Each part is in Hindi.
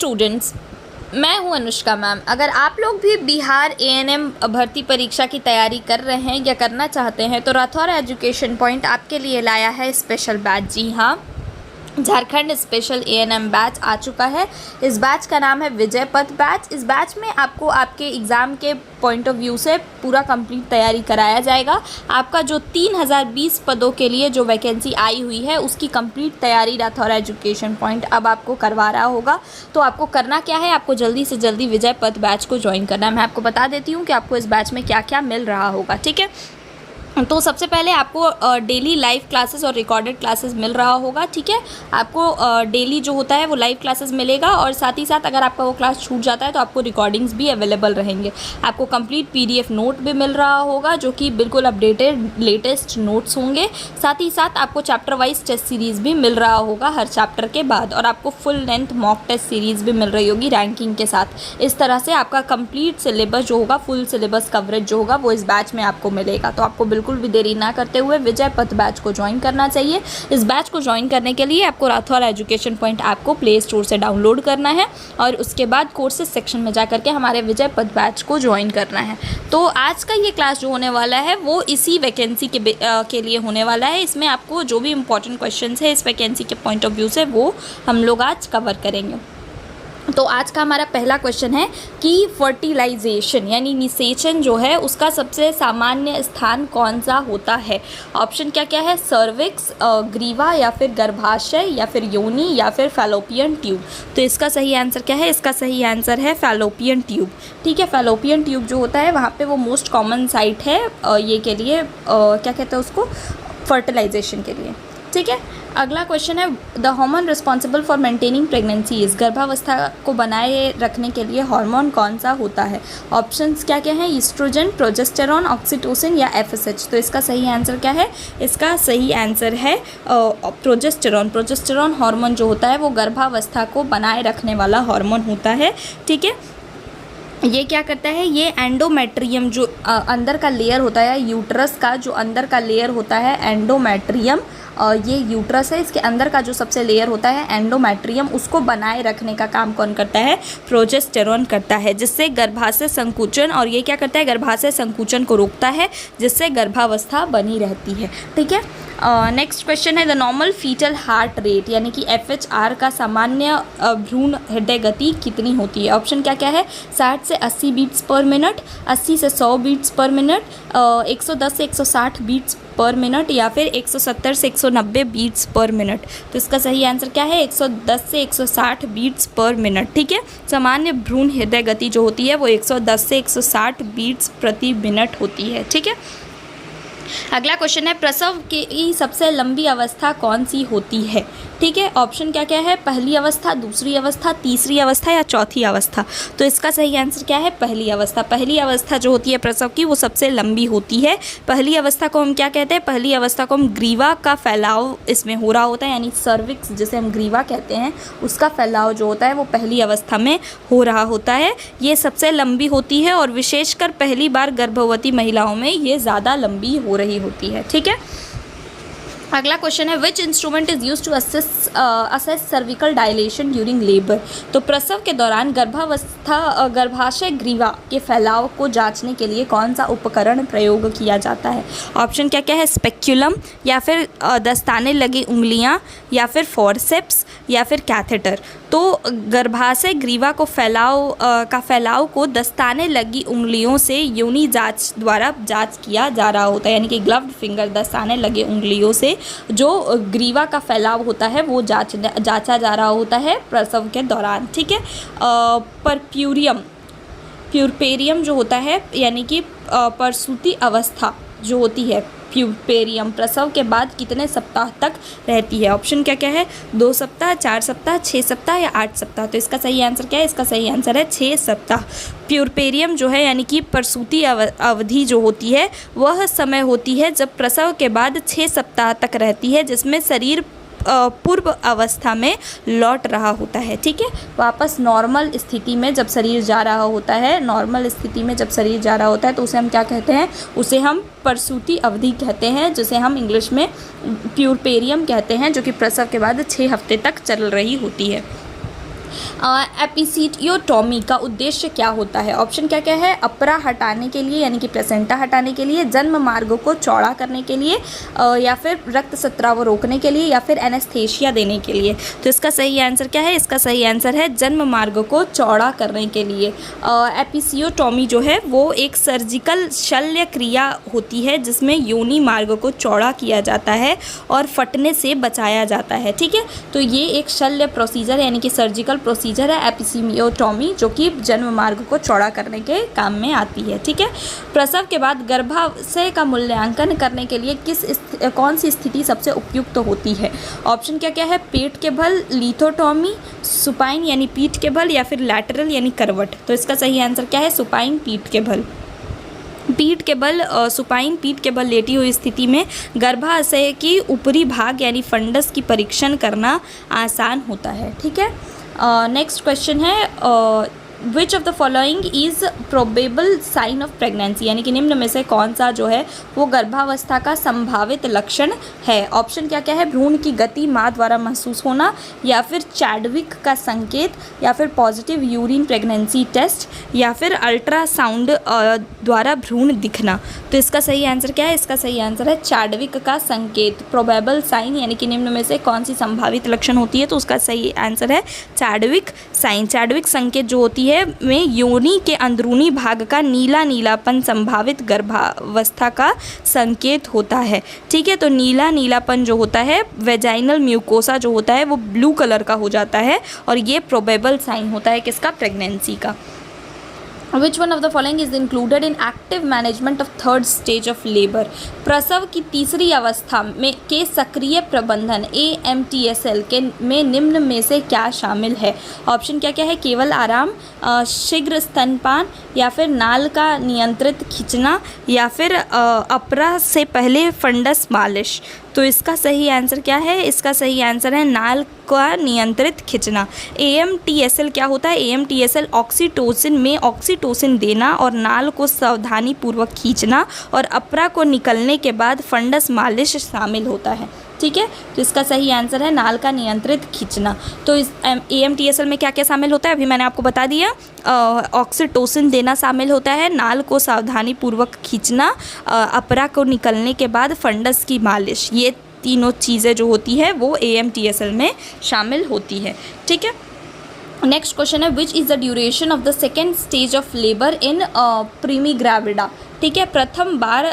स्टूडेंट्स, मैं हूं अनुष्का मैम। अगर आप लोग भी बिहार एएनएम भर्ती परीक्षा की तैयारी कर रहे हैं या करना चाहते हैं तो राठौर एजुकेशन पॉइंट आपके लिए लाया है स्पेशल बैच। जी हाँ, झारखंड स्पेशल एएनएम बैच आ चुका है। इस बैच का नाम है विजय पथ बैच। इस बैच में आपको आपके एग्ज़ाम के पॉइंट ऑफ व्यू से पूरा कंप्लीट तैयारी कराया जाएगा। आपका जो 3020 पदों के लिए जो वैकेंसी आई हुई है उसकी कंप्लीट तैयारी राठौर एजुकेशन पॉइंट अब आपको करवा रहा होगा। तो आपको करना क्या है, आपको जल्दी से जल्दी विजय पथ बैच को ज्वाइन करना है। मैं आपको बता देती हूँ कि आपको इस बैच में क्या क्या मिल रहा होगा। ठीक है, तो सबसे पहले आपको डेली लाइव क्लासेस और रिकॉर्डेड क्लासेस मिल रहा होगा। ठीक है, आपको डेली जो होता है वो लाइव क्लासेस मिलेगा और साथ ही साथ अगर आपका वो क्लास छूट जाता है तो आपको रिकॉर्डिंग्स भी अवेलेबल रहेंगे। आपको कंप्लीट पीडीएफ नोट भी मिल रहा होगा जो कि बिल्कुल अपडेटेड लेटेस्ट नोट्स होंगे। साथ ही साथ आपको चैप्टर वाइज टेस्ट सीरीज़ भी मिल रहा होगा हर चैप्टर के बाद, और आपको full length mock test series भी मिल रही होगी रैंकिंग के साथ। इस तरह से आपका कंप्लीट सिलेबस जो होगा, फुल सिलेबस कवरेज जो होगा वो इस बैच में आपको मिलेगा। तो आपको बिल्कुल भी देरी ना करते हुए विजय पथ बैच को ज्वाइन करना चाहिए। इस बैच को ज्वाइन करने के लिए आपको राठौर एजुकेशन पॉइंट ऐप को प्ले स्टोर से डाउनलोड करना है और उसके बाद कोर्सेज सेक्शन में जाकर के हमारे विजय पथ बैच को ज्वाइन करना है। तो आज का ये क्लास जो होने वाला है वो इसी वैकेंसी के लिए होने वाला है। इसमें आपको जो भी इंपॉर्टेंट क्वेश्चन है इस वैकेंसी के पॉइंट ऑफ व्यू से वो हम लोग आज कवर करेंगे। तो आज का हमारा पहला क्वेश्चन है कि फर्टिलाइजेशन यानी निषेचन जो है उसका सबसे सामान्य स्थान कौन सा होता है। ऑप्शन क्या क्या है, सर्विक्स, ग्रीवा या फिर गर्भाशय या फिर योनि या फिर फैलोपियन ट्यूब। तो इसका सही आंसर क्या है, इसका सही आंसर है फैलोपियन ट्यूब। ठीक है, फैलोपियन ट्यूब जो होता है वहाँ पे वो मोस्ट कॉमन साइट है ये के लिए क्या कहते हैं उसको, फर्टिलाइजेशन के लिए। ठीक है, अगला क्वेश्चन है the hormone responsible for maintaining pregnancy is. गर्भावस्था को बनाए रखने के लिए हार्मोन कौन सा होता है। ऑप्शंस क्या क्या हैं, ईस्ट्रोजन, प्रोजेस्टेरॉन, ऑक्सीटोसिन या एफएसएच। तो इसका सही आंसर क्या है, इसका सही आंसर है प्रोजेस्टेरॉन। प्रोजेस्टेरॉन हार्मोन जो होता है वो गर्भावस्था को बनाए रखने वाला हार्मोन होता है। ठीक है, ये क्या करता है, ये एंडोमेट्रियम जो अंदर का लेयर होता है, यूट्रस का जो अंदर का लेयर होता है एंडोमेट्रियम, ये यूट्रस है, इसके अंदर का जो सबसे लेयर होता है एंडोमेट्रियम, उसको बनाए रखने का काम कौन करता है, प्रोजेस्टेरॉन करता है, जिससे गर्भाशय संकुचन, और ये क्या करता है, गर्भाशय संकुचन को रोकता है जिससे गर्भावस्था बनी रहती है। ठीक है, नेक्स्ट क्वेश्चन है the normal foetal heart rate यानी कि FHR का सामान्य भ्रूण हृदय गति कितनी होती है। ऑप्शन क्या क्या है, 60 से 80 बीट्स पर मिनट, 80 से 100 बीट्स पर मिनट, 110 से 160 बीट्स पर मिनट या फिर 170 से 190 बीट्स पर मिनट। तो इसका सही आंसर क्या है, 110 से 160 बीट्स पर मिनट। ठीक है, सामान्य भ्रूण हृदय गति जो होती है वो 110 से 160 बीट्स प्रति मिनट होती है। ठीक है, अगला क्वेश्चन है प्रसव की सबसे लंबी अवस्था कौन सी होती है। ठीक है, ऑप्शन क्या क्या है, पहली अवस्था, दूसरी अवस्था, तीसरी अवस्था या चौथी अवस्था। तो इसका सही आंसर क्या है, पहली अवस्था। पहली अवस्था जो होती है प्रसव की वो सबसे लंबी होती है। पहली अवस्था को हम क्या कहते हैं, पहली अवस्था को हम ग्रीवा का फैलाव इसमें हो रहा होता है, यानी सर्विक्स जिसे हम ग्रीवा कहते हैं उसका फैलाव जो होता है वो पहली अवस्था में हो रहा होता है। ये सबसे लंबी होती है और विशेषकर पहली बार गर्भवती महिलाओं में ये ज़्यादा लंबी हो रही होती है। ठीक है, अगला क्वेश्चन है which instrument is use to assess cervical dilation during labour. तो प्रसव के दौरान गर्भाशय ग्रीवा के फैलाव को जांचने के लिए कौन सा उपकरण प्रयोग किया जाता है। ऑप्शन क्या क्या है, स्पेक्युलम या फिर दस्ताने लगी उंगलियां या फिर फॉरसेप्स या फिर कैथेटर। तो गर्भाशय ग्रीवा को फैलाव को दस्ताने लगी उंगलियों से योनि जांच द्वारा जांच किया जा रहा होता है, यानी कि ग्लव्ड फिंगर, दस्ताने लगे उंगलियों से जो ग्रीवा का फैलाव होता है वो जांचा जा रहा होता है प्रसव के दौरान। ठीक है, प्यूरपेरियम जो होता है यानी कि प्रसूति अवस्था जो होती है प्यूरपेरियम प्रसव के बाद कितने सप्ताह तक रहती है। ऑप्शन क्या क्या है, 2 सप्ताह, 4 सप्ताह, 6 सप्ताह या 8 सप्ताह। तो इसका सही आंसर क्या है, इसका सही आंसर है 6 सप्ताह। प्यूरपेरियम जो है यानी कि प्रसूति अवधि जो होती है वह समय होती है जब प्रसव के बाद 6 सप्ताह तक रहती है, जिसमें शरीर पूर्व अवस्था में लौट रहा होता है। ठीक है, वापस नॉर्मल स्थिति में जब शरीर जा रहा होता है, नॉर्मल स्थिति में जब शरीर जा रहा होता है तो उसे हम क्या कहते हैं, उसे हम प्रसूति अवधि कहते हैं, जिसे हम इंग्लिश में प्यूरपेरियम कहते हैं, जो कि प्रसव के बाद 6 हफ्ते तक चल रही होती है। एपिसियोटोमी का उद्देश्य क्या होता है? ऑप्शन क्या क्या है? अपरा हटाने के लिए यानी कि प्लेसेंटा हटाने के लिए, जन्म मार्ग को चौड़ा करने के लिए, या फिर रक्त स्राव रोकने के लिए, या फिर एनेस्थेशिया देने के लिए। तो इसका सही आंसर क्या है? इसका सही आंसर है जन्म मार्ग को चौड़ा करने के लिए। एपिसियोटोमी जो है वो एक सर्जिकल शल्य क्रिया होती है जिसमें योनि मार्ग को चौड़ा किया जाता है और फटने से बचाया जाता है। ठीक है, तो ये एक शल्य प्रोसीजर यानी कि सर्जिकल प्रोसीजर है एपिसियोटोमी, जो कि जन्म मार्ग को चौड़ा करने के काम में आती है। ठीक है, प्रसव के बाद गर्भाशय का मूल्यांकन करने के लिए कौन सी स्थिति सबसे उपयुक्त होती है? ऑप्शन क्या क्या है? पेट के बल, लिथोटोमी, सुपाइन यानी पीठ के बल, या फिर लैटरल यानी करवट। तो इसका सही आंसर क्या है? सुपाइन पीठ के बल। पीठ के बल, सुपाइन पीठ के बल लेटी हुई स्थिति में गर्भाशय की ऊपरी भाग यानी फंडस की परीक्षण करना आसान होता है। ठीक है, नेक्स्ट क्वेश्चन है which of the following is probable sign of pregnancy, यानी कि निम्न में से कौन सा जो है वो गर्भावस्था का संभावित लक्षण है? ऑप्शन क्या क्या है? भ्रूण की गति माँ द्वारा महसूस होना, या फिर चैडविक का संकेत, या फिर पॉजिटिव यूरिन प्रेगनेंसी टेस्ट, या फिर अल्ट्रासाउंड द्वारा भ्रूण दिखना। तो इसका सही आंसर क्या है? इसका सही आंसर है चैडविक का संकेत। प्रोबेबल साइन यानी कि निम्न में से कौन सी संभावित लक्षण होती है? तो उसका सही आंसर है चैडविक साइन। चैडविक संकेत जो होती है में योनि के अंदरूनी भाग का नीला नीलापन संभावित गर्भावस्था का संकेत होता है। ठीक है, तो नीला नीलापन जो होता है, वेजाइनल म्यूकोसा जो होता है वो ब्लू कलर का हो जाता है, और ये प्रोबेबल साइन होता है किसका? प्रेगनेंसी का। Which one of the following is included in active management of third stage of labour? प्रसव की तीसरी अवस्था में के सक्रिय प्रबंधन AMTSL के में निम्न में से क्या शामिल है? ऑप्शन क्या क्या है? केवल आराम, शीघ्र स्तनपान, या फिर नाल का नियंत्रित खींचना, या फिर अपरा से पहले फंडस मालिश। तो इसका सही आंसर क्या है? इसका सही आंसर है नाल का नियंत्रित खींचना। AMTSL क्या होता है? AMTSL ऑक्सीटोसिन में ऑक्सीटोसिन देना और नाल को सावधानी पूर्वक खींचना और अपरा को निकलने के बाद फंडस मालिश शामिल होता है। ठीक है, तो इसका सही आंसर है नाल का नियंत्रित खींचना। तो इस AMTSL में क्या क्या शामिल होता है अभी मैंने आपको बता दिया। ऑक्सीटोसिन देना शामिल होता है, नाल को सावधानी पूर्वक खींचना, अपरा को निकलने के बाद फंडस की मालिश, ये तीनों चीज़ें जो होती है वो AMTSL में शामिल होती है। ठीक है, नेक्स्ट क्वेश्चन है which is the duration of the second stage of labour in primigravida? ठीक है, प्रथम बार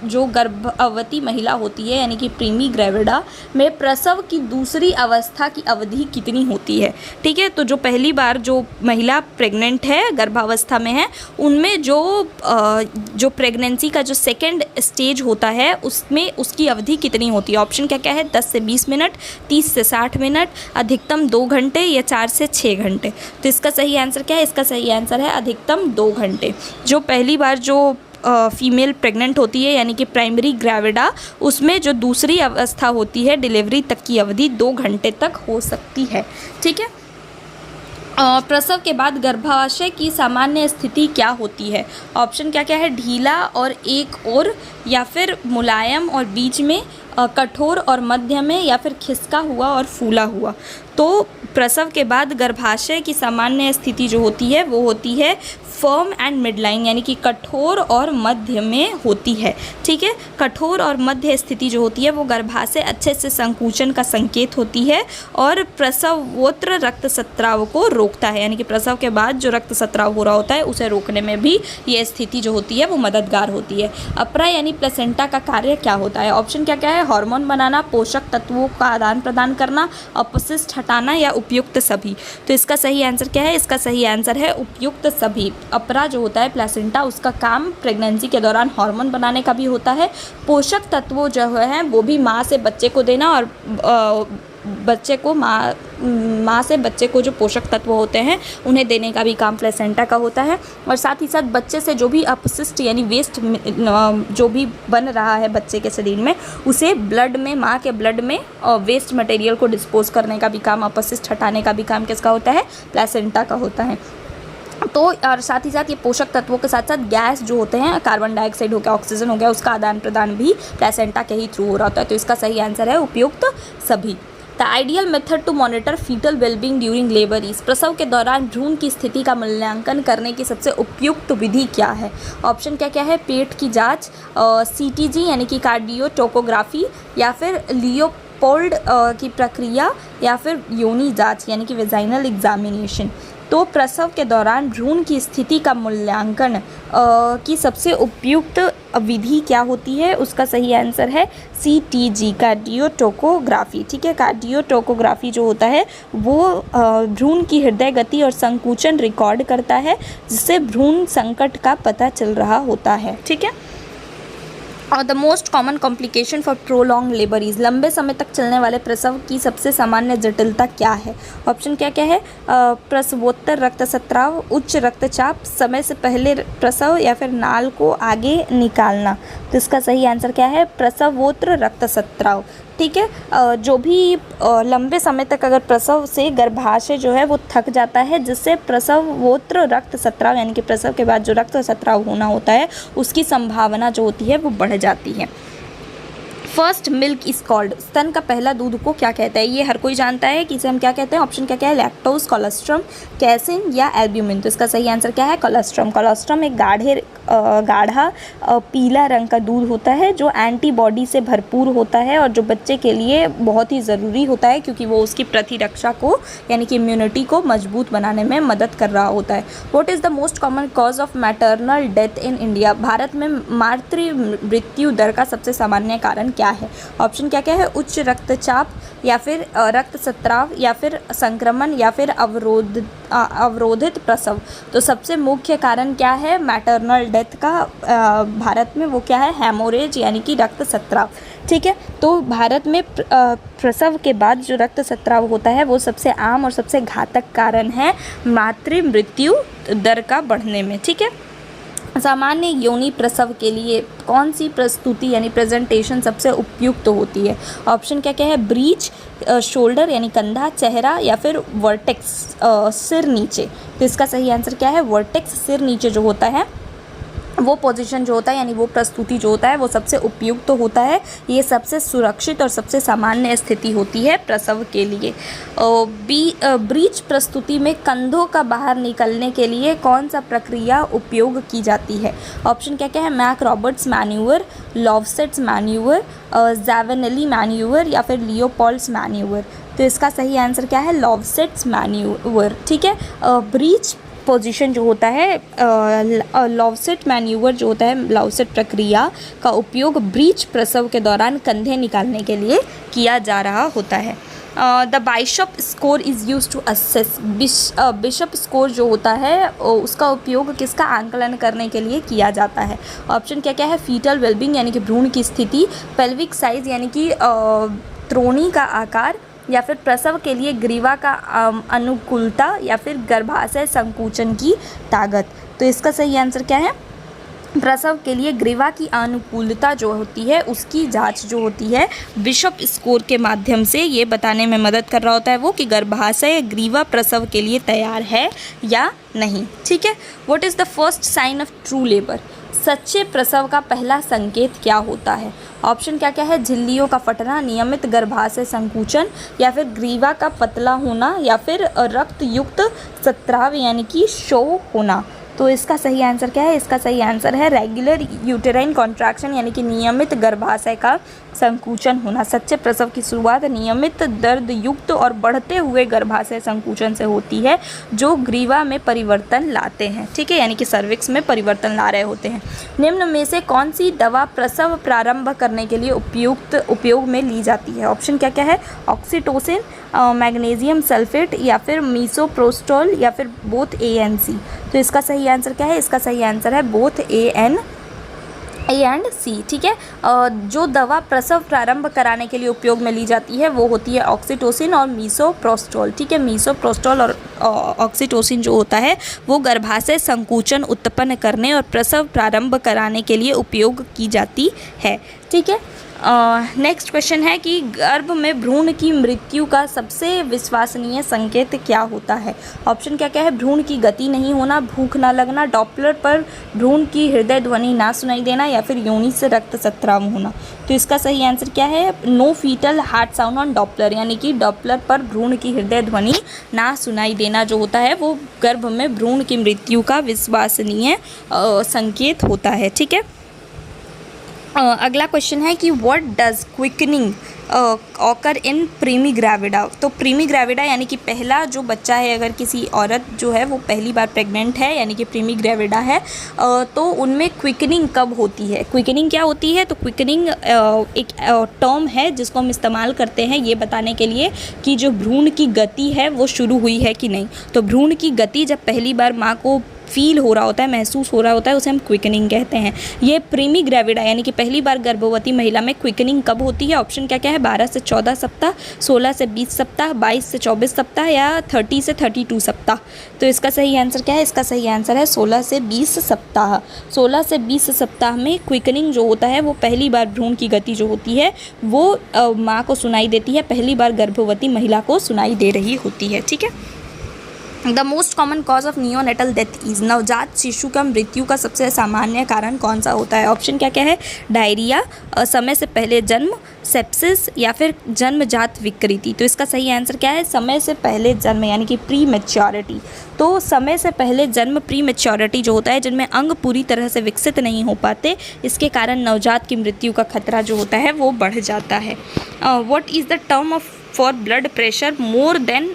जो गर्भवती महिला होती है यानी कि प्रीमी ग्रेविडा में प्रसव की दूसरी अवस्था की अवधि कितनी होती है? ठीक है, तो जो पहली बार जो महिला प्रेग्नेंट है, गर्भावस्था में है, उनमें जो प्रेगनेंसी का जो सेकेंड स्टेज होता है उसमें उसकी अवधि कितनी होती है? ऑप्शन क्या क्या है? 10 से 20 मिनट, 30 से 60 मिनट, अधिकतम 2 घंटे, या 4 से 6 घंटे। तो इसका सही आंसर क्या है? इसका सही आंसर है अधिकतम 2 घंटे। जो पहली बार जो फीमेल प्रेग्नेंट होती है यानी कि प्राइमरी ग्रेविडा, उसमें जो दूसरी अवस्था होती है डिलीवरी तक की अवधि 2 घंटे तक हो सकती है। ठीक है, प्रसव के बाद गर्भाशय की सामान्य स्थिति क्या होती है? ऑप्शन क्या क्या है? ढीला और एक और, या फिर मुलायम और बीच में, कठोर और मध्य में, या फिर खिसका हुआ और फूला हुआ। तो प्रसव के बाद गर्भाशय की सामान्य स्थिति जो होती है वो होती है फर्म एंड मिडलाइन यानी कि कठोर और मध्य में होती है। ठीक है, कठोर और मध्य स्थिति जो होती है वो गर्भाशय अच्छे से संकुचन का संकेत होती है और प्रसवोत्तर रक्तस्राव को रोकता है, यानी कि प्रसव के बाद जो रक्तस्राव हो रहा होता है उसे रोकने में भी ये स्थिति जो होती है वो मददगार होती है। अपरा यानी प्लेसेंटा का कार्य क्या होता है? ऑप्शन क्या क्या है? हार्मोन बनाना, पोषक तत्वों का आदान प्रदान करना, अपशिष्ट हटाना, या उपयुक्त सभी। तो इसका सही आंसर क्या है? इसका सही आंसर है उपयुक्त सभी। अपरा जो होता है प्लेसेंटा, उसका काम प्रेगनेंसी के दौरान हार्मोन बनाने का भी होता है, पोषक तत्वों जो है वो भी माँ से बच्चे को देना, और बच्चे को माँ से बच्चे को जो पोषक तत्व होते हैं उन्हें देने का भी काम प्लेसेंटा का होता है। और साथ ही साथ बच्चे से जो भी अपशिष्ट यानी वेस्ट जो भी बन रहा है बच्चे के शरीर में, उसे ब्लड में, माँ के ब्लड में वेस्ट मटेरियल को डिस्पोज करने का भी काम, अपशिष्ट हटाने का भी काम किसका होता है? प्लेसेंटा का होता है। तो और साथ ही साथ ये पोषक तत्वों के साथ साथ गैस जो होते हैं, कार्बन डाइऑक्साइड हो गया, ऑक्सीजन हो गया, उसका आदान प्रदान भी प्लेसेंटा के ही थ्रू हो रहा होता है। तो इसका सही आंसर है उपयुक्त सभी। The ideal method to monitor foetal wellbeing during labour is, प्रसव के दौरान भ्रूण की स्थिति का मूल्यांकन करने की सबसे उपयुक्त विधि क्या है? ऑप्शन क्या क्या है? पेट की जांच, CTG यानी कि कार्डियोटोकोग्राफी, या फिर लियोपोल्ड की प्रक्रिया, या फिर योनि जांच यानी कि वेजाइनल एग्जामिनेशन। तो प्रसव के दौरान भ्रूण की स्थिति का मूल्यांकन की सबसे उपयुक्त विधि क्या होती है? उसका सही आंसर है CTG, कार्डियोटोकोग्राफी। ठीक है, कार्डियोटोकोग्राफी जो होता है वो भ्रूण की हृदय गति और संकुचन रिकॉर्ड करता है, जिससे भ्रूण संकट का पता चल रहा होता है। ठीक है, और the most common complication for prolong labour is, लंबे समय तक चलने वाले प्रसव की सबसे सामान्य जटिलता क्या है? ऑप्शन क्या क्या है? प्रसवोत्तर रक्तस्राव, उच्च रक्तचाप, समय से पहले प्रसव, या फिर नाल को आगे निकालना। तो इसका सही आंसर क्या है? प्रसवोत्तर रक्तस्राव। ठीक है, जो भी लंबे समय तक अगर प्रसव से गर्भाशय जो है वो थक जाता है, जिससे प्रसवोत्तर रक्तस्राव यानी कि प्रसव के बाद जो रक्तस्राव होना होता है उसकी संभावना जो होती है वो बढ़ जाती है। फर्स्ट मिल्क इज कॉल्ड, स्तन का पहला दूध को क्या कहता है? ये हर कोई जानता है कि इसे हम क्या कहते हैं। ऑप्शन क्या क्या है? लैक्टोज, कोलेस्ट्रम, कैसिन या एल्ब्यूमिन। तो इसका सही आंसर क्या है? कोलेस्ट्रम। कोलेस्ट्रम एक गाढ़ा पीला रंग का दूध होता है जो एंटीबॉडी से भरपूर होता है और जो बच्चे के लिए बहुत ही ज़रूरी होता है, क्योंकि वो उसकी प्रतिरक्षा को यानी कि इम्यूनिटी को मजबूत बनाने में मदद कर रहा होता है। What is the most common cause of maternal death in India, Bharat में मातृ मृत्यु दर का सबसे सामान्य कारण क्या है? ऑप्शन क्या क्या है? उच्च रक्तचाप, या फिर रक्तस्राव, या फिर संक्रमण, या फिर अवरोधित प्रसव। तो सबसे मुख्य कारण क्या है मैटरनल डेथ का भारत में? वो क्या है? हेमोरेज यानी कि रक्तस्राव। ठीक है, तो भारत में प्रसव के बाद जो रक्तस्राव होता है वो सबसे आम और सबसे घातक कारण है मातृ मृत्यु दर का बढ़ने में। ठीक है, सामान्य योनि प्रसव के लिए कौन सी प्रस्तुति यानी प्रेजेंटेशन सबसे उपयुक्त होती है? ऑप्शन क्या क्या है? ब्रीच, शोल्डर यानी कंधा, चेहरा, या फिर वर्टेक्स सिर नीचे। तो इसका सही आंसर क्या है? वर्टेक्स सिर नीचे जो होता है वो पोजीशन जो होता है यानी वो प्रस्तुति जो होता है वो सबसे उपयुक्त तो होता है। ये सबसे सुरक्षित और सबसे सामान्य स्थिति होती है प्रसव के लिए। ब्रीच प्रस्तुति में कंधों का बाहर निकलने के लिए कौन सा प्रक्रिया उपयोग की जाती है? ऑप्शन क्या क्या है? McRoberts manoeuvre, Lovset's manoeuvre, Zavanelli manoeuvre, या फिर लियोपोल्ड्स मैन्यूवर। तो इसका सही आंसर क्या है? लॉवसेट्स मैन्यूवर। ठीक है, ब्रीच पोजीशन जो होता है लॉवसेट मैन्यूवर जो होता है, लॉवसेट प्रक्रिया का उपयोग ब्रीच प्रसव के दौरान कंधे निकालने के लिए किया जा रहा होता है। The Bishop score is use to assess, Bishop score जो होता है उसका उपयोग किसका आंकलन करने के लिए किया जाता है? ऑप्शन क्या क्या है? फीटल वेलबींग यानी कि भ्रूण की स्थिति, पेल्विक साइज यानी कि त्रोणी का आकार, या फिर प्रसव के लिए ग्रीवा का अनुकूलता, या फिर गर्भाशय संकुचन की ताकत। तो इसका सही आंसर क्या है? प्रसव के लिए ग्रीवा की अनुकूलता जो होती है उसकी जांच जो होती है बिशप स्कोर के माध्यम से ये बताने में मदद कर रहा होता है वो कि गर्भाशय ग्रीवा प्रसव के लिए तैयार है या नहीं। ठीक है, what is the first sign of true labour, सच्चे प्रसव का पहला संकेत क्या होता है? ऑप्शन क्या क्या है? झिल्लियों का फटना, नियमित गर्भाशय संकुचन, या फिर ग्रीवा का पतला होना, या फिर रक्त युक्त स्राव यानी कि शो होना। तो इसका सही आंसर क्या है? इसका सही आंसर है रेगुलर यूटेराइन कॉन्ट्रैक्शन यानी कि नियमित गर्भाशय का संकुचन होना। सच्चे प्रसव की शुरुआत नियमित दर्द युक्त और बढ़ते हुए गर्भाशय संकुचन से होती है जो ग्रीवा में परिवर्तन लाते हैं। ठीक है, यानी कि सर्विक्स में परिवर्तन ला रहे होते हैं। निम्न में से कौन सी दवा प्रसव प्रारंभ करने के लिए उपयोग में ली जाती है? ऑप्शन क्या क्या है? ऑक्सीटोसिन, मैग्नीशियम सल्फेट, या फिर मीसोप्रोस्टोल, या फिर बोथ ANC। तो इसका सही आंसर क्या है? इसका सही आंसर है बोथ A एंड C। ठीक है, जो दवा प्रसव प्रारंभ कराने के लिए उपयोग में ली जाती है वो होती है ऑक्सीटोसिन और मीसोप्रोस्टोल। ठीक है, मीसोप्रोस्टोल और ऑक्सीटोसिन जो होता है वो गर्भाशय संकुचन उत्पन्न करने और प्रसव प्रारंभ कराने के लिए उपयोग की जाती है। ठीक है, नेक्स्ट क्वेश्चन है कि गर्भ में भ्रूण की मृत्यु का सबसे विश्वसनीय संकेत क्या होता है। ऑप्शन क्या क्या है, भ्रूण की गति नहीं होना, भूख ना लगना, डॉपलर पर भ्रूण की हृदय ध्वनि ना सुनाई देना, या फिर योनि से रक्त स्राव होना। तो इसका सही आंसर क्या है, no foetal heart sound on Doppler, यानी कि डॉपलर पर भ्रूण की हृदय ध्वनि ना सुनाई देना जो होता है वो गर्भ में भ्रूण की मृत्यु का विश्वसनीय संकेत होता है। ठीक है, अगला क्वेश्चन है कि what does quickening occur in primigravida. तो प्रीमी ग्रेविडा यानी कि पहला जो बच्चा है, अगर किसी औरत जो है वो पहली बार प्रेग्नेंट है यानी कि प्रीमी ग्रेविडा है, तो उनमें क्विकनिंग कब होती है। क्विकनिंग क्या होती है, तो क्विकनिंग एक टर्म है जिसको हम इस्तेमाल करते हैं ये बताने के लिए कि जो भ्रूण की गति है वो शुरू हुई है कि नहीं। तो भ्रूण की गति जब पहली बार माँ को फील हो रहा होता है, महसूस हो रहा होता है, उसे हम क्विकनिंग कहते हैं। ये प्रीमी ग्रेविडा यानी कि पहली बार गर्भवती महिला में क्विकनिंग कब होती है। ऑप्शन क्या क्या है, 12 से 14 सप्ताह, 16 से 20 सप्ताह, 22 से 24 सप्ताह, या 30 से 32 सप्ताह। तो इसका सही आंसर क्या है, इसका सही आंसर है 16 से 20 सप्ताह। 16 से 20 सप्ताह में क्विकनिंग जो होता है वो पहली बार भ्रूण की गति जो होती है वो माँ को सुनाई देती है, पहली बार गर्भवती महिला को सुनाई दे रही होती है। ठीक है, the most common cause of neonatal death is, नवजात शिशु का मृत्यु का सबसे सामान्य कारण कौन सा होता है। ऑप्शन क्या क्या है, डायरिया, समय से पहले जन्म, सेप्सिस, या फिर जन्मजात विकृति। तो इसका सही आंसर क्या है, समय से पहले जन्म यानी कि प्री मैच्योरिटी। तो समय से पहले जन्म प्री मैच्योरिटी जो होता है, जिनमें अंग पूरी तरह से विकसित नहीं हो पाते, इसके कारण नवजात की मृत्यु का खतरा जो होता है वो बढ़ जाता है। What is the term of for blood pressure more than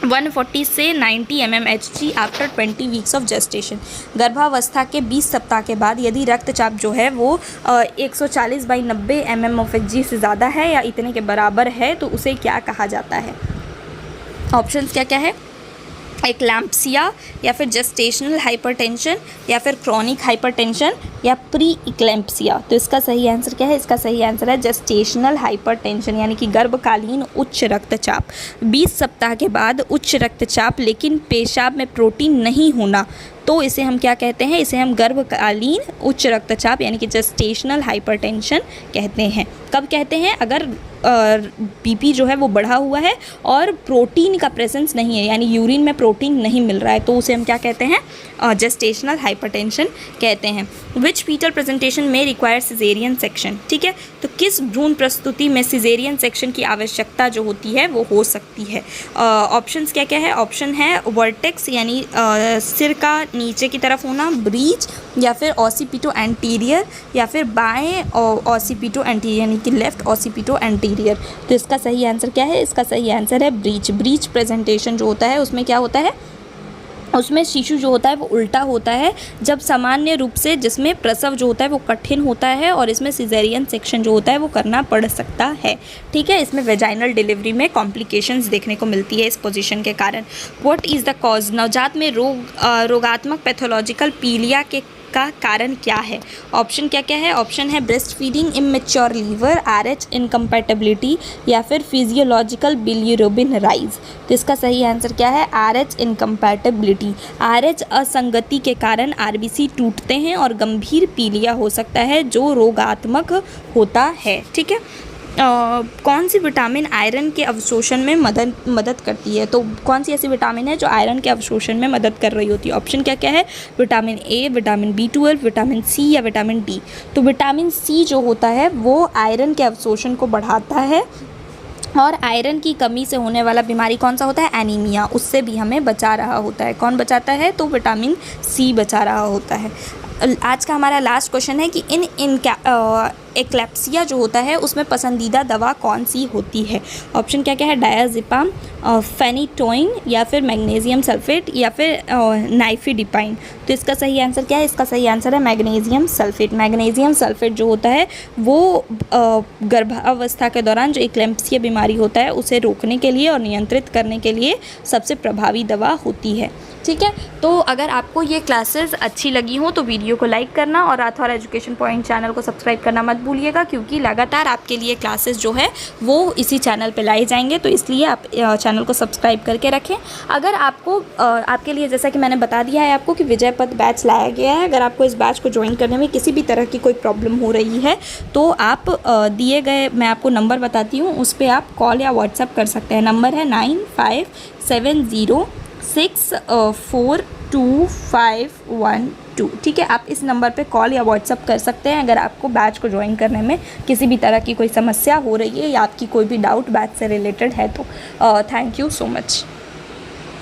140 से 90 mmHg after 20 weeks of gestation. गर्भावस्था के 20 सप्ताह के बाद यदि रक्तचाप जो है वो 140/90 mmHg से ज़्यादा है या इतने के बराबर है तो उसे क्या कहा जाता है। ऑप्शंस क्या क्या है, एक्लैम्प्सिया, या फिर जेस्टेशनल हाइपरटेंशन, या फिर क्रॉनिक हाइपरटेंशन, या प्री इक्लैम्प्सिया। तो इसका सही आंसर क्या है, इसका सही आंसर है जेस्टेशनल हाइपरटेंशन यानी कि गर्भकालीन उच्च रक्तचाप। 20 सप्ताह के बाद उच्च रक्तचाप लेकिन पेशाब में प्रोटीन नहीं होना, तो इसे हम क्या कहते हैं, इसे हम गर्भकालीन उच्च रक्तचाप यानी कि जेस्टेशनल हाइपरटेंशन कहते हैं। कब कहते हैं, अगर बीपी जो है वो बढ़ा हुआ है और प्रोटीन का प्रेजेंस नहीं है, यानी यूरिन में प्रोटीन नहीं मिल रहा है, तो उसे हम क्या कहते हैं, जेस्टेशनल हाइपरटेंशन कहते हैं। विच फीटल प्रेजेंटेशन में रिक्वायर सिजेरियन सेक्शन। ठीक है, तो किस भ्रूण प्रस्तुति में सिजेरियन सेक्शन की आवश्यकता जो होती है वो हो सकती है। ऑप्शंस क्या क्या है, ऑप्शन है वर्टेक्स यानी सिर का नीचे की तरफ होना, ब्रीच, या फिर ऑसिपिटो एंटीरियर, या फिर बाएं ऑसिपिटो एंटीरियर यानी कि लेफ्ट ऑसिपिटो एंटीरियर। तो इसका सही आंसर क्या है, इसका सही आंसर है ब्रीच। ब्रीच प्रेजेंटेशन जो होता है उसमें क्या होता है, उसमें शिशु जो होता है वो उल्टा होता है, जब सामान्य रूप से जिसमें प्रसव जो होता है वो कठिन होता है और इसमें सिजेरियन सेक्शन जो होता है वो करना पड़ सकता है। ठीक है, इसमें वेजाइनल डिलीवरी में कॉम्प्लिकेशंस देखने को मिलती है इस पोजीशन के कारण। व्हाट इज़ द कॉज, नवजात में रोगात्मक पैथोलॉजिकल पीलिया के का कारण क्या है। ऑप्शन क्या क्या है, ऑप्शन है breast feeding, immature liver, RH incompatibility, या फिर फिजियोलॉजिकल बिलिरुबिन राइज। तो इसका सही आंसर क्या है, RH इनकम्पैटिबिलिटी। RH असंगति के कारण RBC टूटते हैं और गंभीर पीलिया हो सकता है जो रोगात्मक होता है। ठीक है, कौन सी विटामिन आयरन के अवशोषण में मदद करती है। तो कौन सी ऐसी विटामिन है जो आयरन के अवशोषण में मदद कर रही होती है। ऑप्शन क्या क्या है, vitamin A, vitamin B12, vitamin C, या विटामिन D। तो विटामिन C जो होता है वो आयरन के अवशोषण को बढ़ाता है और आयरन की कमी से होने वाला बीमारी कौन सा होता है, एनीमिया, उससे भी हमें बचा रहा होता है। कौन बचाता है, तो विटामिन C बचा रहा होता है। आज का हमारा लास्ट क्वेश्चन है कि एक्लैप्सिया जो होता है उसमें पसंदीदा दवा कौन सी होती है। ऑप्शन क्या क्या है, डायाजिपाम, फेनिटोइन, या फिर मैग्नीशियम सल्फेट, या फिर नाइफिडिपाइन। तो इसका सही आंसर क्या है, इसका सही आंसर है मैग्नीशियम सल्फेट। मैग्नीशियम सल्फेट जो होता है वो गर्भावस्था के दौरान जो एक्लैम्प्सिया बीमारी होता है उसे रोकने के लिए और नियंत्रित करने के लिए सबसे प्रभावी दवा होती है। ठीक है। तो अगर आपको ये क्लासेस अच्छी लगी हो तो वीडियो को लाइक करना और राठौर एजुकेशन पॉइंट चैनल को सब्सक्राइब करना मत भूलिएगा, क्योंकि लगातार आपके लिए क्लासेस जो है वो इसी चैनल पे लाए जाएंगे, तो इसलिए आप चैनल को सब्सक्राइब करके रखें। अगर आपको आपके लिए, जैसा कि मैंने बता दिया है आपको कि विजय पथ बैच लाया गया है, अगर आपको इस बैच को ज्वाइन करने में किसी भी तरह की कोई प्रॉब्लम हो रही है तो आप दिए गए, मैं आपको नंबर बताती हूँ, उस पर आप कॉल या व्हाट्सअप कर सकते हैं। नंबर है 9570642512। ठीक है, आप इस नंबर पे कॉल या व्हाट्सअप कर सकते हैं अगर आपको बैच को ज्वाइन करने में किसी भी तरह की कोई समस्या हो रही है या आपकी कोई भी डाउट बैच से रिलेटेड है तो। Thank you so much.